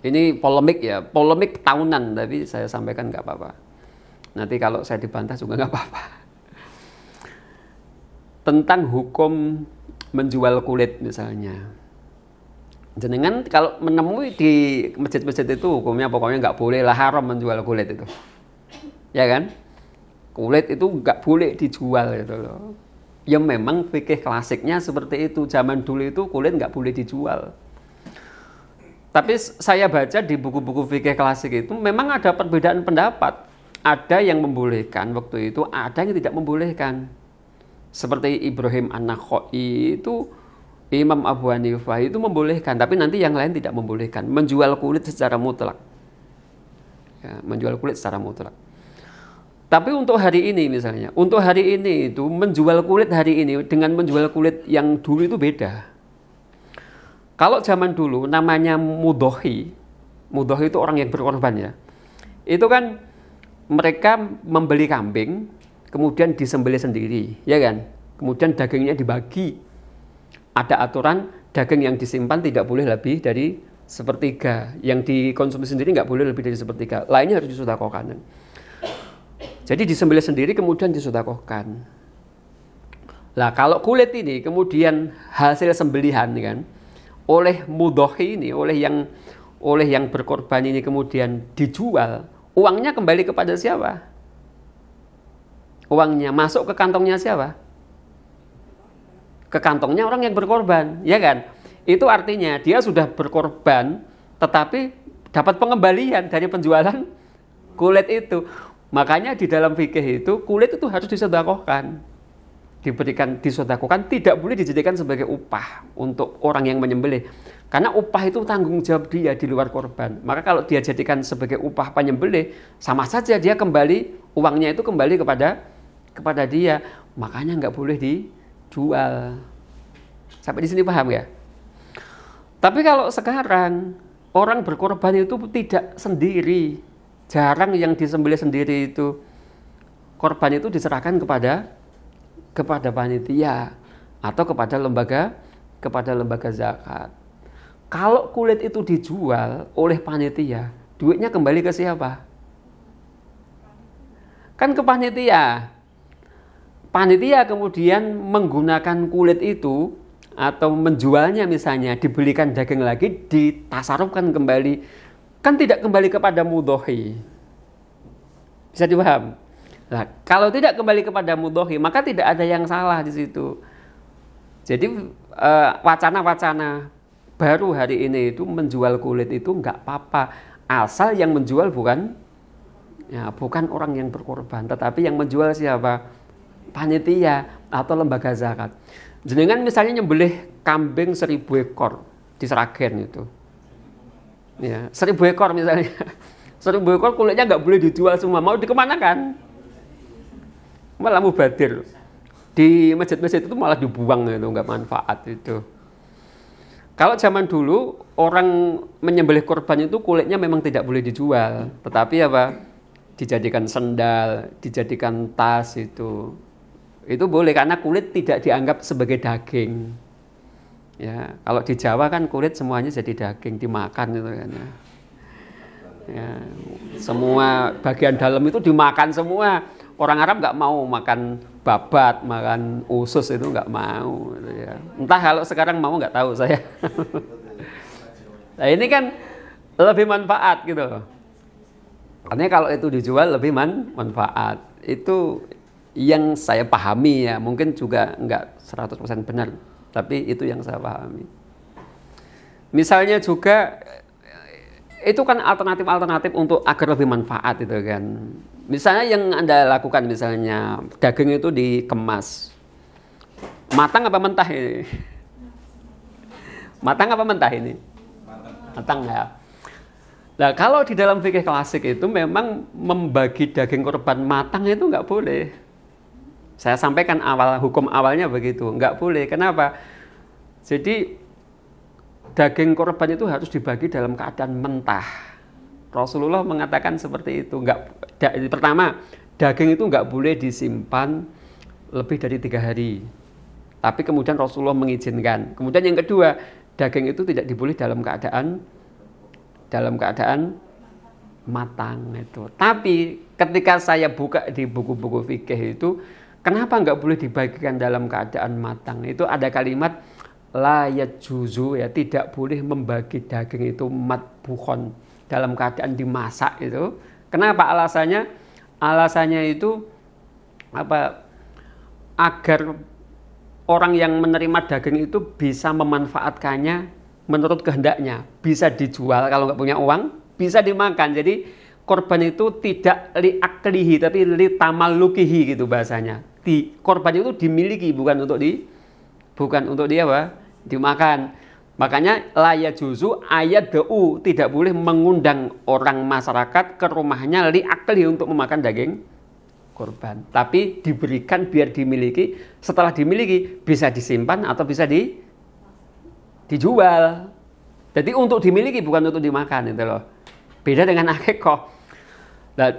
Ini polemik ya, polemik tahunan, tapi saya sampaikan nggak apa-apa. Nanti kalau saya dibantah juga nggak apa-apa. Tentang hukum menjual kulit misalnya. Jenengan kalau menemui di masjid-masjid itu hukumnya pokoknya nggak boleh lah, haram menjual kulit itu. Ya kan? Kulit itu nggak boleh dijual gitu loh. Ya memang fikih klasiknya seperti itu. Zaman dulu itu kulit nggak boleh dijual. Tapi saya baca di buku-buku fikih klasik itu memang ada perbedaan pendapat. Ada yang membolehkan waktu itu, ada yang tidak membolehkan. Seperti Ibrahim An-Nakhai itu, Imam Abu Hanifah itu membolehkan, tapi nanti yang lain tidak membolehkan. Menjual kulit secara mutlak. Ya, menjual kulit secara mutlak. Tapi untuk hari ini misalnya, untuk hari ini itu menjual kulit hari ini dengan menjual kulit yang dulu itu beda. Kalau zaman dulu namanya mudhohi, mudhohi itu orang yang berkorban ya. Itu kan mereka membeli kambing, kemudian disembelih sendiri, ya kan? Kemudian dagingnya dibagi. Ada aturan daging yang disimpan tidak boleh lebih dari sepertiga, yang dikonsumsi sendiri nggak boleh lebih dari sepertiga, lainnya harus disedekahkan. Jadi disembelih sendiri kemudian disedekahkan. Lah kalau kulit ini kemudian hasil sembelihan kan oleh mudhohi ini, oleh yang berkorban ini kemudian dijual, uangnya kembali kepada siapa? Uangnya masuk ke kantongnya siapa? Ke kantongnya orang yang berkorban, ya kan? Itu artinya dia sudah berkorban, tetapi dapat pengembalian dari penjualan kulit itu. Makanya di dalam fikih itu kulit itu harus disedekahkan, diberikan disedekahkan, tidak boleh dijadikan sebagai upah untuk orang yang menyembelih. Karena upah itu tanggung jawab dia di luar korban. Maka kalau dia jadikan sebagai upah penyembelih, sama saja dia kembali uangnya itu kembali kepada dia. Makanya nggak boleh dijual. Sampai di sini paham ya? Tapi kalau sekarang orang berkorban itu tidak sendiri, jarang yang disembelih sendiri itu. Korban itu diserahkan kepada panitia atau kepada lembaga zakat. Kalau kulit itu dijual oleh panitia, duitnya kembali ke siapa? Kan ke panitia. Panitia kemudian menggunakan kulit itu atau menjualnya misalnya, dibelikan daging lagi, ditasarufkan kembali, kan tidak kembali kepada mudhohi. Bisa dipaham? Nah, kalau tidak kembali kepada mudhohi, maka tidak ada yang salah di situ. Jadi wacana-wacana baru hari ini itu menjual kulit itu nggak apa-apa, asal yang menjual bukan orang yang berkorban, tetapi yang menjual siapa? Panitia atau lembaga zakat. Jenengan misalnya nyembelih kambing 1000 ekor di Sragen itu, ya 1000 ekor misalnya, 1000 ekor kulitnya nggak boleh dijual semua, mau dikemanakan? Malah mubadir. Di masjid-masjid itu malah dibuang, itu nggak manfaat itu. Kalau zaman dulu orang menyembelih korban itu kulitnya memang tidak boleh dijual, tetapi dijadikan sendal, dijadikan tas itu boleh karena kulit tidak dianggap sebagai daging. Ya, kalau di Jawa kan kulit semuanya jadi daging, dimakan gitu kan ya. Ya, semua bagian dalam itu dimakan semua. Orang Arab nggak mau makan babat, makan usus itu nggak mau gitu ya. Entah kalau sekarang mau nggak tahu saya. Nah, ini kan lebih manfaat gitu. Artinya kalau itu dijual lebih manfaat. Itu yang saya pahami ya, mungkin juga nggak 100% benar, tapi itu yang saya pahami. Misalnya juga itu kan alternatif untuk agar lebih manfaat itu kan. Misalnya yang Anda lakukan misalnya daging itu dikemas. Matang apa mentah ini? Matang apa mentah ini? Matang ya. Nah, kalau di dalam fikih klasik itu memang membagi daging korban matang itu nggak boleh. Saya sampaikan hukum awalnya begitu, nggak boleh. Kenapa? Jadi daging korban itu harus dibagi dalam keadaan mentah. Rasulullah mengatakan seperti itu. Pertama, daging itu nggak boleh disimpan lebih dari 3 hari. Tapi kemudian Rasulullah mengizinkan. Kemudian yang kedua, daging itu tidak diboleh dalam keadaan dalam keadaan matang itu. Tapi ketika saya buka di buku-buku fikih itu, kenapa nggak boleh dibagikan dalam keadaan matang? Itu ada kalimat la yajuzu, ya, tidak boleh membagi daging itu matbukhon, dalam keadaan dimasak itu. Kenapa alasannya? Alasannya itu apa? Agar orang yang menerima daging itu bisa memanfaatkannya menurut kehendaknya, bisa dijual kalau nggak punya uang, bisa dimakan. Jadi korban itu tidak li aklihi tapi li tamallukihi gitu bahasanya. Korban itu dimiliki, bukan untuk dia apa? Dimakan. Makanya layak juzu ayat da'u, tidak boleh mengundang orang masyarakat ke rumahnya li aklihi untuk memakan daging korban. Tapi diberikan biar dimiliki, setelah dimiliki bisa disimpan atau bisa dijual. Jadi untuk dimiliki bukan untuk dimakan itu loh. Beda dengan akikoh. Nah,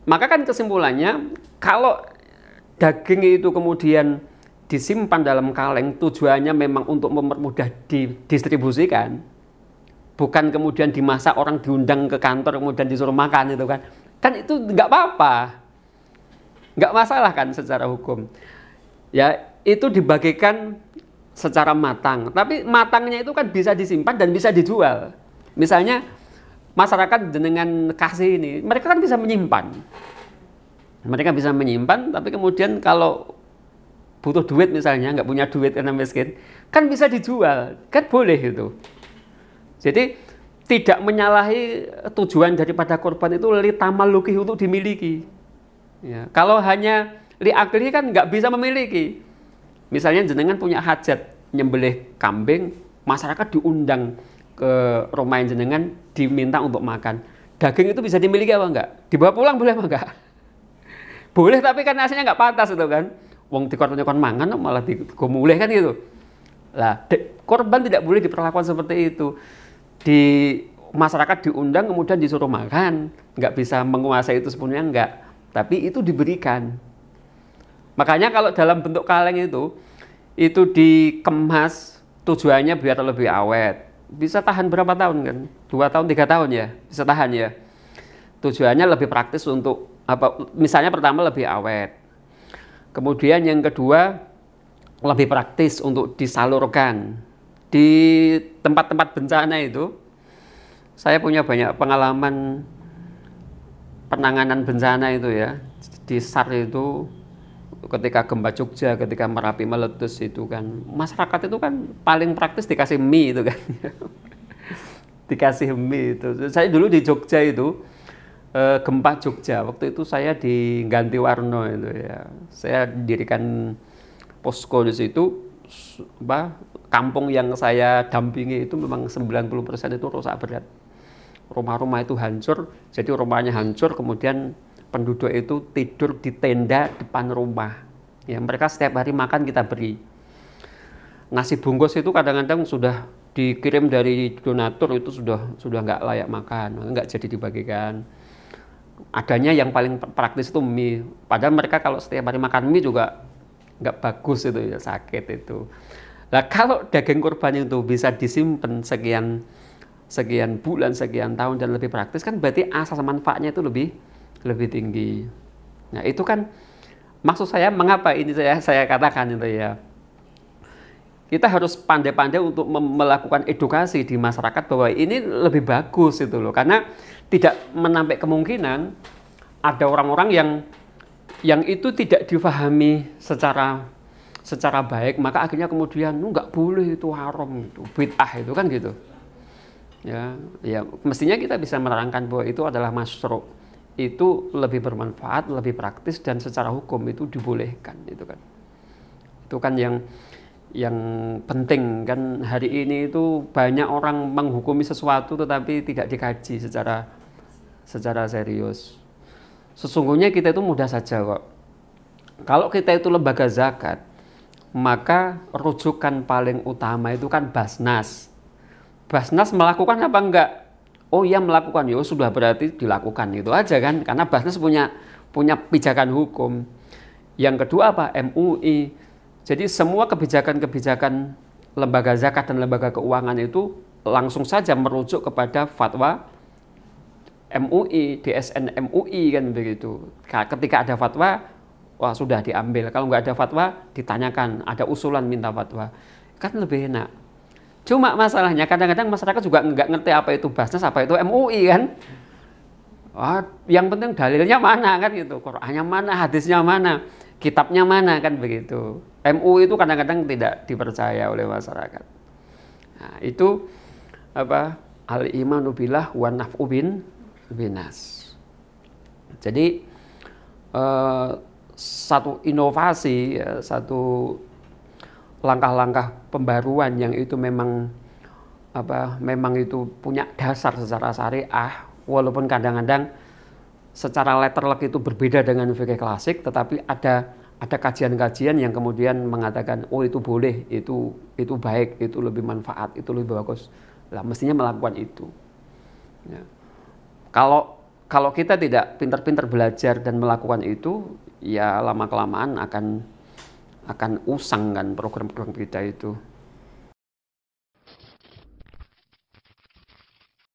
maka kan kesimpulannya kalau daging itu kemudian disimpan dalam kaleng tujuannya memang untuk mempermudah didistribusikan, bukan kemudian dimasak orang diundang ke kantor kemudian disuruh makan itu kan itu nggak apa-apa, nggak masalah kan secara hukum. Ya itu dibagikan secara matang, tapi matangnya itu kan bisa disimpan dan bisa dijual. Misalnya masyarakat dengan kasih ini, mereka kan bisa menyimpan. Mereka bisa menyimpan, tapi kemudian kalau butuh duit misalnya, nggak punya duit karena miskin, kan bisa dijual, kan boleh itu. Jadi tidak menyalahi tujuan daripada korban itu li tamalluki, untuk dimiliki. Ya, kalau hanya li akli kan nggak bisa memiliki. Misalnya jenengan punya hajat nyembelih kambing, masyarakat diundang ke rumah jenengan diminta untuk makan. Daging itu bisa dimiliki apa enggak? Dibawa pulang boleh apa enggak? Boleh, tapi kan aslinya nggak pantas itu kan. Wong dikon mangan malah digomuleh kan gitu. Lah, korban tidak boleh diperlakukan seperti itu. Di masyarakat diundang kemudian disuruh makan, nggak bisa menguasai itu sepenuhnya enggak. Tapi itu diberikan. Makanya kalau dalam bentuk kaleng itu dikemas tujuannya biar lebih awet. Bisa tahan berapa tahun kan? 2 tahun, 3 tahun ya, bisa tahan ya. Tujuannya lebih praktis untuk apa? Misalnya pertama lebih awet. Kemudian yang kedua lebih praktis untuk disalurkan. Di tempat-tempat bencana itu saya punya banyak pengalaman penanganan bencana itu ya. Di SAR itu ketika gempa Jogja, ketika Merapi meletus itu kan, masyarakat itu kan paling praktis dikasih mie itu kan. Dikasih mie itu. Saya dulu di Jogja itu, gempa Jogja, waktu itu saya di Gantiwarno itu ya. Saya dirikan posko di situ, kampung yang saya dampingi itu memang 90% itu rusak berat. Rumah-rumah itu hancur, jadi rumahnya hancur, kemudian penduduk itu tidur di tenda depan rumah. Ya, mereka setiap hari makan kita beri. Nasi bungkus itu kadang-kadang sudah dikirim dari donatur itu sudah nggak layak makan, nggak jadi dibagikan. Adanya yang paling praktis itu mie. Padahal mereka kalau setiap hari makan mie juga nggak bagus itu ya, sakit itu. Nah kalau daging kurban itu bisa disimpan sekian bulan, sekian tahun dan lebih praktis kan berarti asas manfaatnya itu lebih tinggi. Nah itu kan maksud saya mengapa ini saya katakan itu ya. Kita harus pandai-pandai untuk melakukan edukasi di masyarakat bahwa ini lebih bagus itu loh, karena tidak menampik kemungkinan ada orang-orang yang itu tidak difahami secara baik, maka akhirnya kemudian nggak boleh, itu haram, itu bid'ah itu kan gitu. Ya mestinya kita bisa menerangkan bahwa itu adalah masyru', itu lebih bermanfaat, lebih praktis dan secara hukum itu dibolehkan itu kan. Itu kan yang penting kan. Hari ini itu banyak orang menghukumi sesuatu tetapi tidak dikaji secara serius. Sesungguhnya kita itu mudah saja kok. Kalau kita itu lembaga zakat, maka rujukan paling utama itu kan Basnas. Basnas melakukan apa enggak? Oh iya melakukan, ya sudah berarti dilakukan, itu aja kan. Karena Basnas punya pijakan hukum. Yang kedua apa? MUI. Jadi semua kebijakan-kebijakan lembaga zakat dan lembaga keuangan itu langsung saja merujuk kepada fatwa MUI, DSN MUI kan begitu. Ketika ada fatwa, wah sudah diambil. Kalau nggak ada fatwa, ditanyakan, ada usulan minta fatwa, kan lebih enak. Cuma masalahnya kadang-kadang masyarakat juga nggak ngerti apa itu Basnas, apa itu MUI kan. Wah, yang penting dalilnya mana kan gitu, Qur'annya mana, hadisnya mana, kitabnya mana kan begitu. MUI itu kadang-kadang tidak dipercaya oleh masyarakat. Nah, itu apa? Al-imanu billah wa naf'u bin binas. Jadi satu inovasi, satu langkah-langkah pembaruan yang itu memang itu punya dasar secara syariah, walaupun kadang-kadang secara letterlek itu berbeda dengan fikih klasik, tetapi ada kajian-kajian yang kemudian mengatakan oh itu boleh, itu baik, itu lebih manfaat, itu lebih bagus. Lah mestinya melakukan itu. Ya. Kalau kita tidak pintar-pintar belajar dan melakukan itu, ya lama kelamaan akan usang kan program-program kita itu.